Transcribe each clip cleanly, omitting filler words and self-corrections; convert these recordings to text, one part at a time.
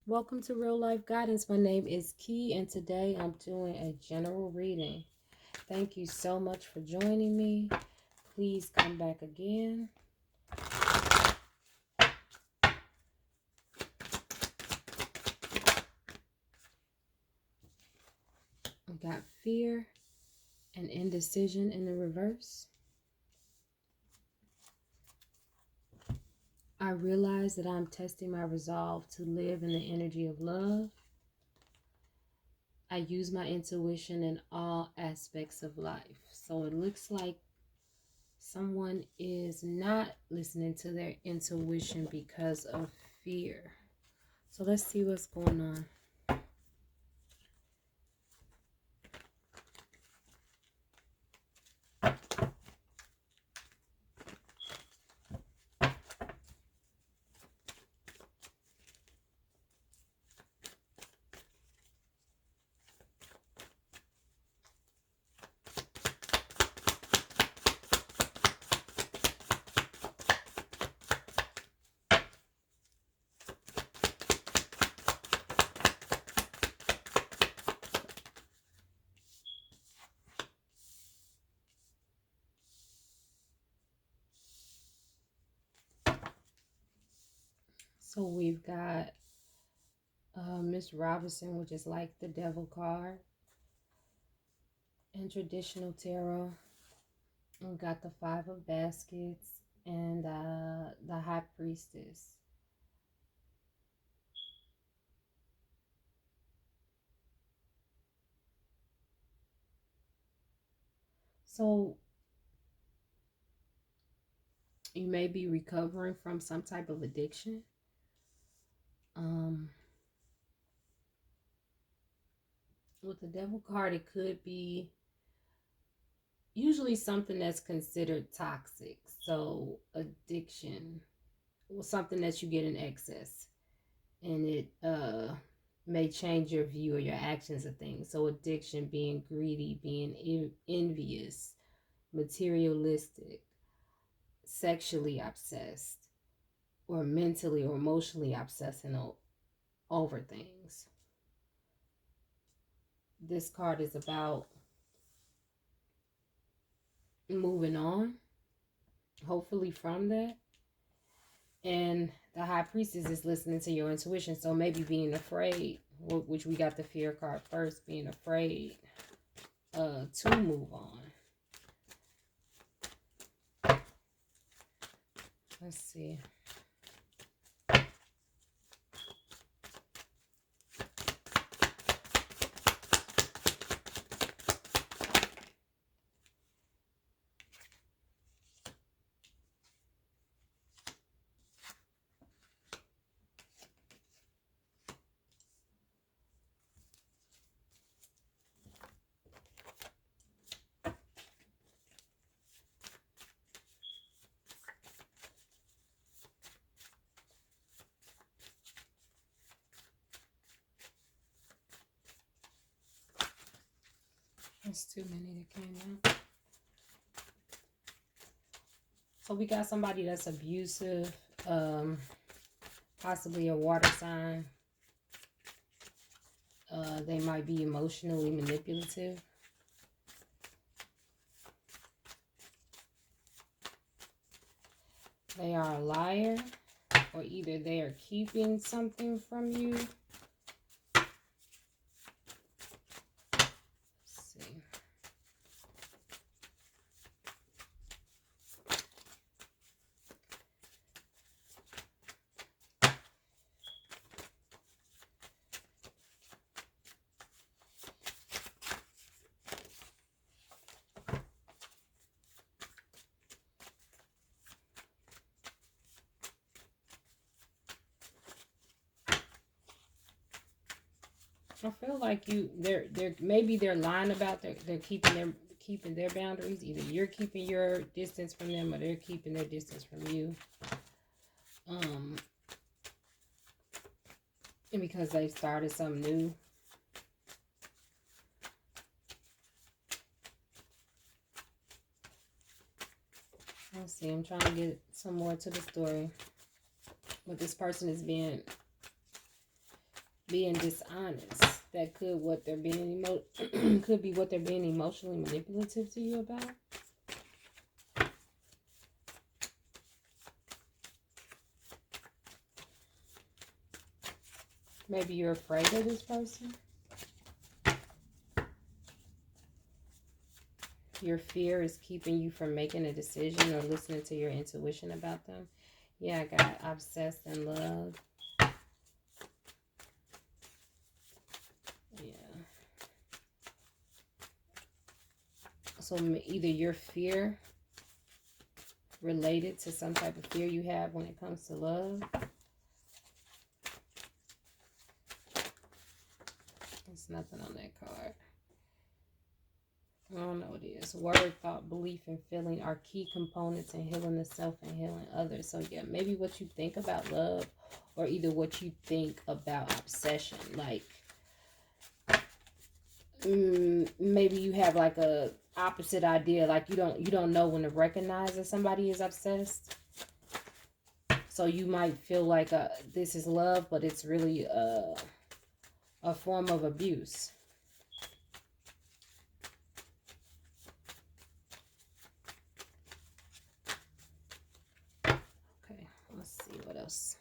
Welcome to Real Life Guidance. My name is Key, and today I'm doing a general reading. Thank you so much for joining me. Please come back again. We got fear and indecision in the reverse. I realize that I'm testing my resolve to live in the energy of love. I use my intuition in all aspects of life. So it looks like someone is not listening to their intuition because of fear. So let's see what's going on. So we've got Miss Robinson, which is like the devil card. In traditional tarot, we've got the Five of Baskets and the High Priestess. So you may be recovering from some type of addiction. With the devil card, it could be usually something that's considered toxic. So addiction, or something that you get in excess, and it may change your view or your actions of things. So addiction, being greedy, being envious, materialistic, sexually obsessed, or mentally or emotionally obsessing over things. This card is about moving on, hopefully, from that. And the High Priestess is listening to your intuition. So maybe being afraid, which we got the fear card first, being afraid to move on. Let's see. That's too many that came out. So we got somebody that's abusive, possibly a water sign. They might be emotionally manipulative. They are a liar, or either they are keeping something from you. I feel like maybe they're lying about they're keeping their boundaries. Either you're keeping your distance from them, or they're keeping their distance from you. And because they started something new. Let's see. I'm trying to get some more to the story. But this person is being being dishonest. That could what they're being could be what they're being emotionally manipulative to you about. Maybe you're afraid of this person. Your fear is keeping you from making a decision or listening to your intuition about them. Yeah, I got obsessed and love. Yeah. So either your fear related to some type of fear you have when it comes to love. There's nothing on that card. I don't know what it is. Word, thought, belief, and feeling are key components in healing the self and healing others. So yeah, maybe what you think about love, or either what you think about obsession. Like maybe you have like a opposite idea. Like you don't know when to recognize that somebody is obsessed. So you might feel like this is love, but it's really a form of abuse. Okay, let's see what else.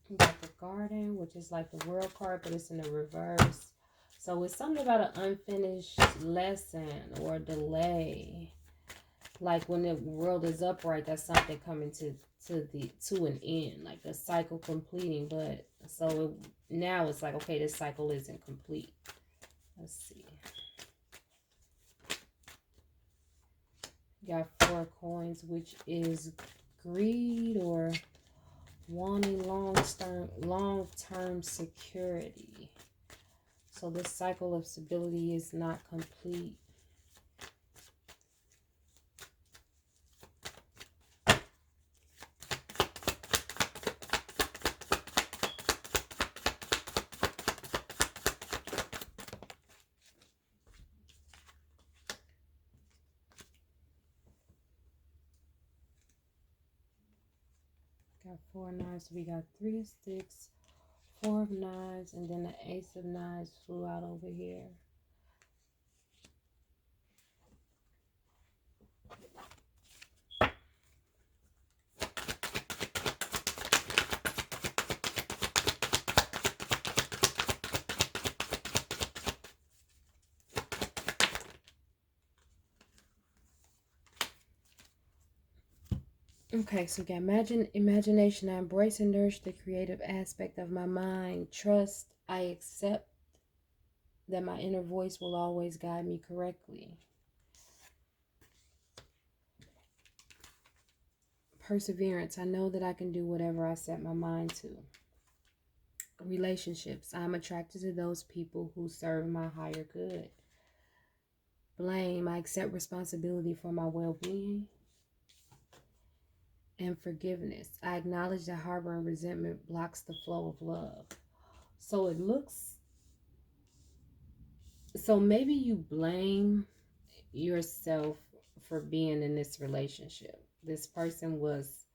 We got the Garden, which is like the World card, but it's in the reverse. So it's something about an unfinished lesson or delay. Like when the world is upright, that's something coming to an end, like a cycle completing. But so now it's like, okay, this cycle isn't complete. Let's see. You got 4 coins, which is greed or wanting long-term security. So this cycle of stability is not complete. Got 4 knives, so we got 3 of sticks, 4 of knives, and then the ace of knives flew out over here. Okay, so we got imagination. I embrace and nourish the creative aspect of my mind. Trust, I accept that my inner voice will always guide me correctly. Perseverance, I know that I can do whatever I set my mind to. Relationships, I'm attracted to those people who serve my higher good. Blame, I accept responsibility for my well-being. And forgiveness, I acknowledge that harboring resentment blocks the flow of love. So it looks, so maybe you blame yourself for being in this relationship. This person was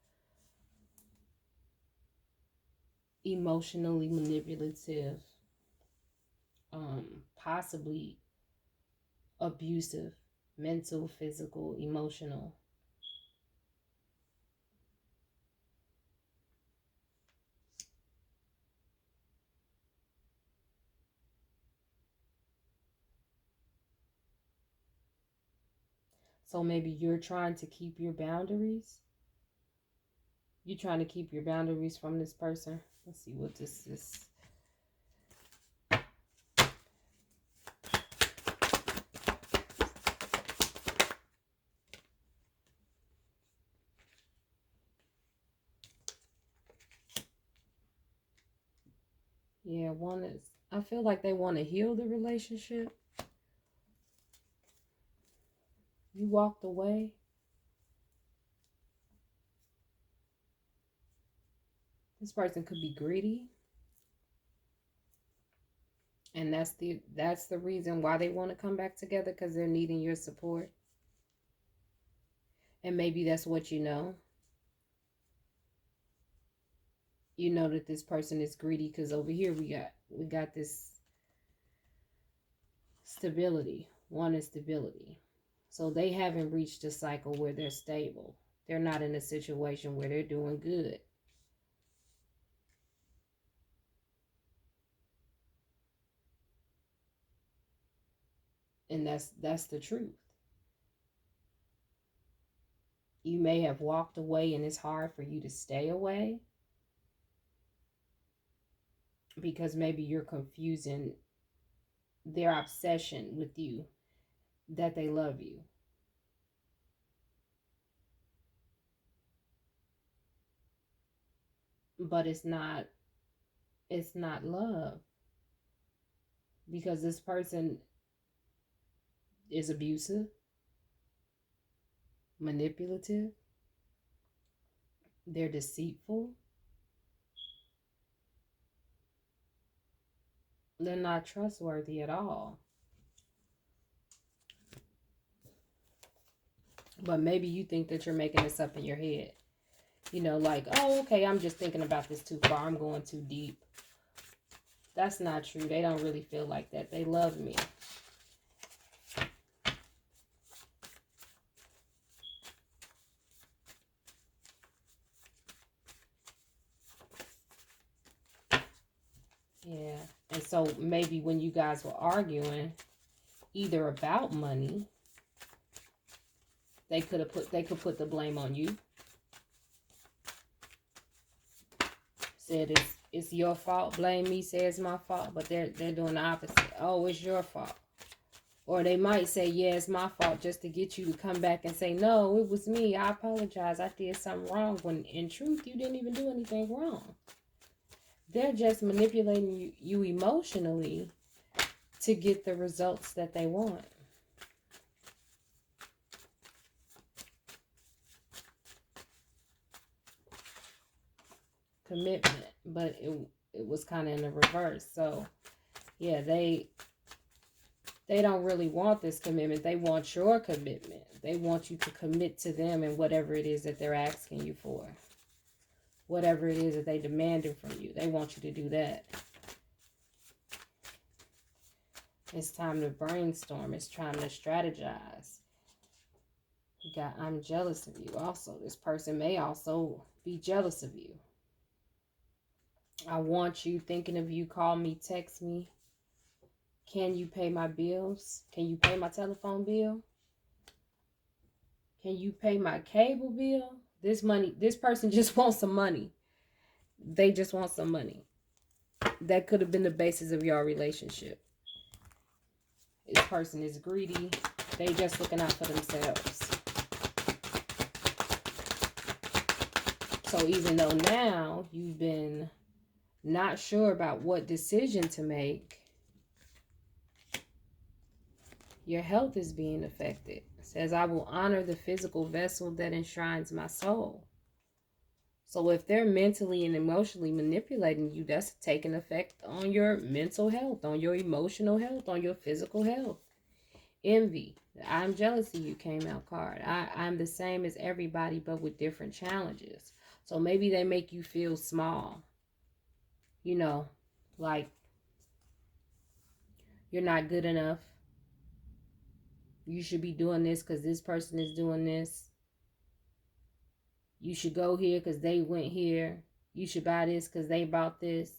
emotionally manipulative, possibly abusive, mental, physical, emotional. So maybe you're trying to keep your boundaries. You're trying to keep your boundaries from this person. Let's see what this is. Yeah, one is, I feel like they want to heal the relationship. You walked away. This person could be greedy, and that's the reason why they want to come back together, because they're needing your support. And maybe that's what you know. You know that this person is greedy because over here we got this stability, wanting stability. So they haven't reached a cycle where they're stable. They're not in a situation where they're doing good. And that's the truth. You may have walked away and it's hard for you to stay away because maybe you're confusing their obsession with you, that they love you. But it's not love, because this person is abusive, manipulative, they're deceitful, they're not trustworthy at all. But maybe you think that you're making this up in your head. Like, oh, okay, I'm just thinking about this too far. I'm going too deep. That's not true. They don't really feel like that. They love me. Yeah. And so maybe when you guys were arguing, either about money, they could put the blame on you. Said it's your fault. Blame me. Say it's my fault. But they're doing the opposite. Oh, it's your fault. Or they might say, yeah, it's my fault, just to get you to come back and say, no, it was me. I apologize. I did something wrong. When in truth, you didn't even do anything wrong. They're just manipulating you emotionally to get the results that they want. Commitment, but it was kind of in the reverse. So yeah, they don't really want this commitment. They want your commitment. They want you to commit to them and whatever it is that they're asking you for, whatever it is that they demanded from you. They want you to do that. It's time to brainstorm. It's time to strategize. You got, I'm jealous of you. Also, this person may also be jealous of you. I want you, thinking of you, call me, text me. Can you pay my bills? Can you pay my telephone bill? Can you pay my cable bill? This person just wants some money. They just want some money. That could have been the basis of your relationship. This person is greedy. They just looking out for themselves. So even though now you've been not sure about what decision to make, your health is being affected. It says, I will honor the physical vessel that enshrines my soul. So if they're mentally and emotionally manipulating you, that's taking effect on your mental health, on your emotional health, on your physical health. Envy. I'm jealous of you came out card. I'm the same as everybody, but with different challenges. So maybe they make you feel small. Like you're not good enough. You should be doing this because this person is doing this. You should go here because they went here. You should buy this because they bought this.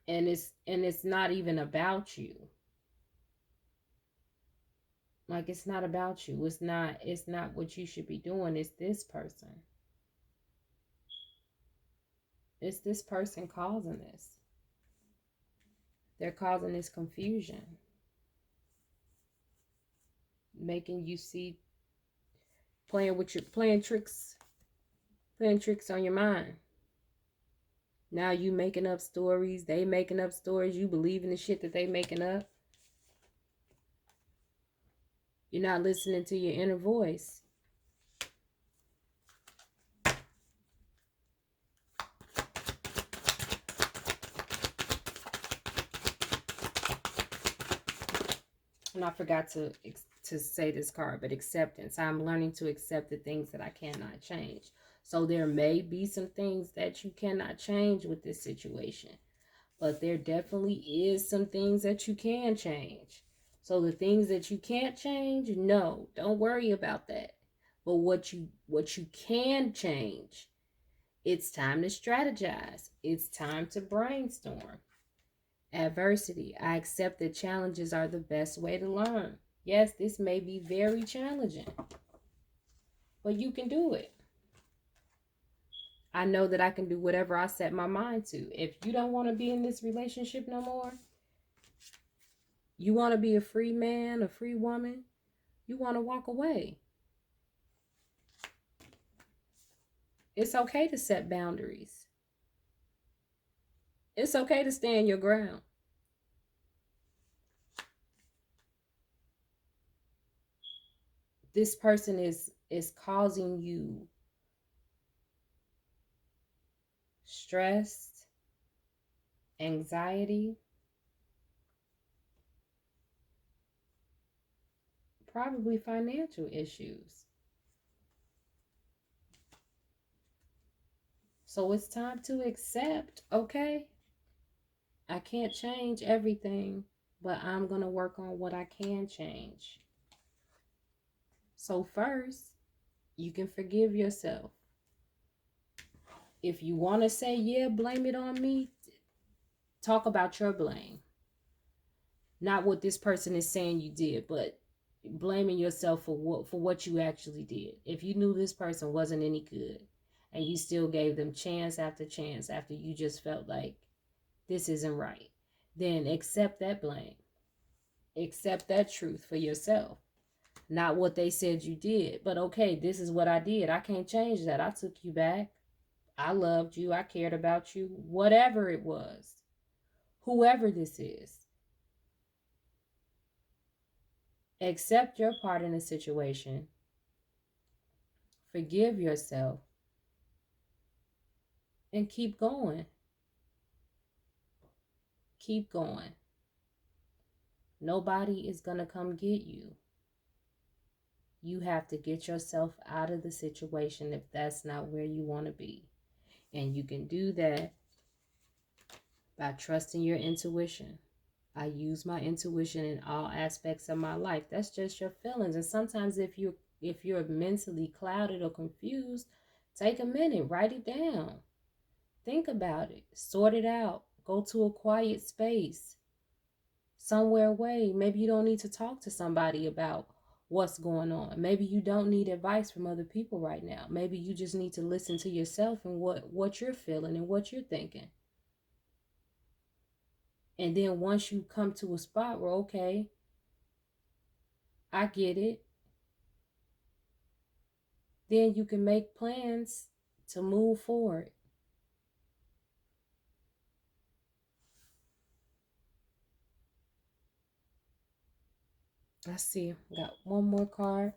And it's not even about you. Like, it's not about you. It's not what you should be doing. It's this person. It's this person causing this. They're causing this confusion. Making you see, playing tricks on your mind. Now you making up stories, they making up stories, you believe in the shit that they making up. You're not listening to your inner voice. And I forgot to say this card, but acceptance. I'm learning to accept the things that I cannot change. So there may be some things that you cannot change with this situation, but there definitely is some things that you can change. So the things that you can't change, no, don't worry about that. But what you can change, it's time to strategize. It's time to brainstorm. Adversity. I accept that challenges are the best way to learn. Yes, this may be very challenging, but you can do it. I know that I can do whatever I set my mind to. If you don't want to be in this relationship no more, you want to be a free man, a free woman, you want to walk away. It's okay to set boundaries. It's okay to stand your ground. This person is causing you stress, anxiety, probably financial issues. So it's time to accept, okay, I can't change everything, but I'm going to work on what I can change. So first, you can forgive yourself. If you want to say, yeah, blame it on me, talk about your blame. Not what this person is saying you did, but blaming yourself for what you actually did. If you knew this person wasn't any good and you still gave them chance after chance after you just felt like this isn't right, then accept that blame. Accept that truth for yourself. Not what they said you did, but okay, this is what I did. I can't change that. I took you back. I loved you. I cared about you. Whatever it was, whoever this is, accept your part in the situation. Forgive yourself and keep going. Keep going. Nobody is going to come get you. You have to get yourself out of the situation if that's not where you want to be. And you can do that by trusting your intuition. I use my intuition in all aspects of my life. That's just your feelings. And sometimes if you're mentally clouded or confused, take a minute, write it down. Think about it. Sort it out. Go to a quiet space. Somewhere away. Maybe you don't need to talk to somebody about what's going on. Maybe you don't need advice from other people right now. Maybe you just need to listen to yourself and what you're feeling and what you're thinking. And then once you come to a spot where, okay, I get it, then you can make plans to move forward. Let's see, got one more card.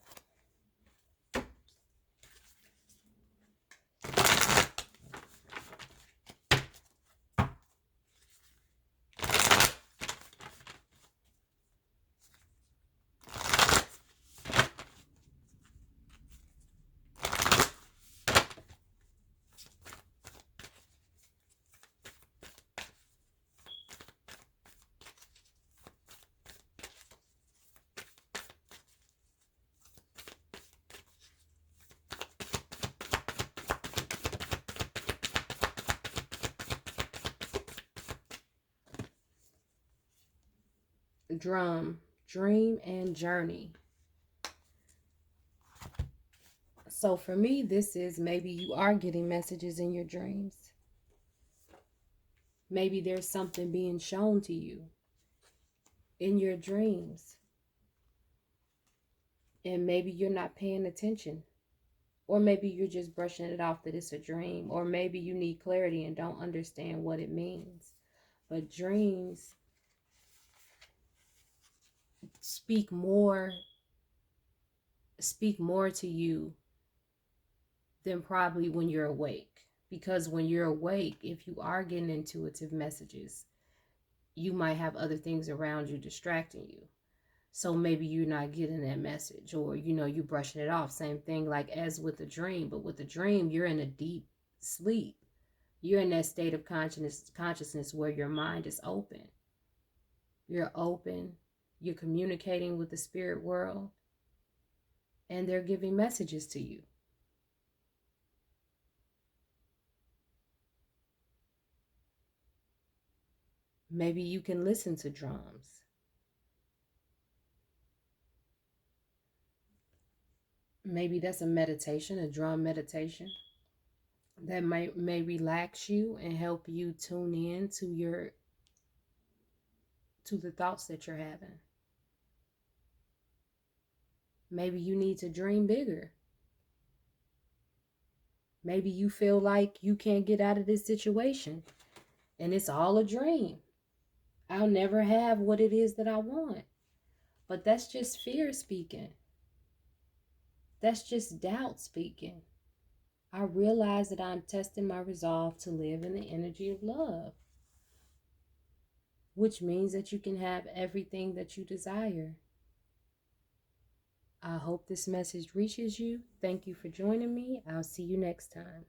Dream and journey. So for me, this is maybe you are getting messages in your dreams. Maybe there's something being shown to you in your dreams. And maybe you're not paying attention. Or maybe you're just brushing it off that it's a dream. Or maybe you need clarity and don't understand what it means. But dreams speak more speak more to you than probably when you're awake. Because when you're awake, if you are getting intuitive messages, you might have other things around you distracting you. So maybe you're not getting that message, or you brushing it off. Same thing like as with a dream. But with a dream, you're in a deep sleep. You're in that state of consciousness where your mind is open. You're open. You're communicating with the spirit world, and they're giving messages to you. Maybe you can listen to drums. Maybe that's a meditation, a drum meditation that may relax you and help you tune in to the thoughts that you're having. Maybe you need to dream bigger. Maybe you feel like you can't get out of this situation and it's all a dream. I'll never have what it is that I want. But that's just fear speaking. That's just doubt speaking. I realize that I'm testing my resolve to live in the energy of love, which means that you can have everything that you desire. I hope this message reaches you. Thank you for joining me. I'll see you next time.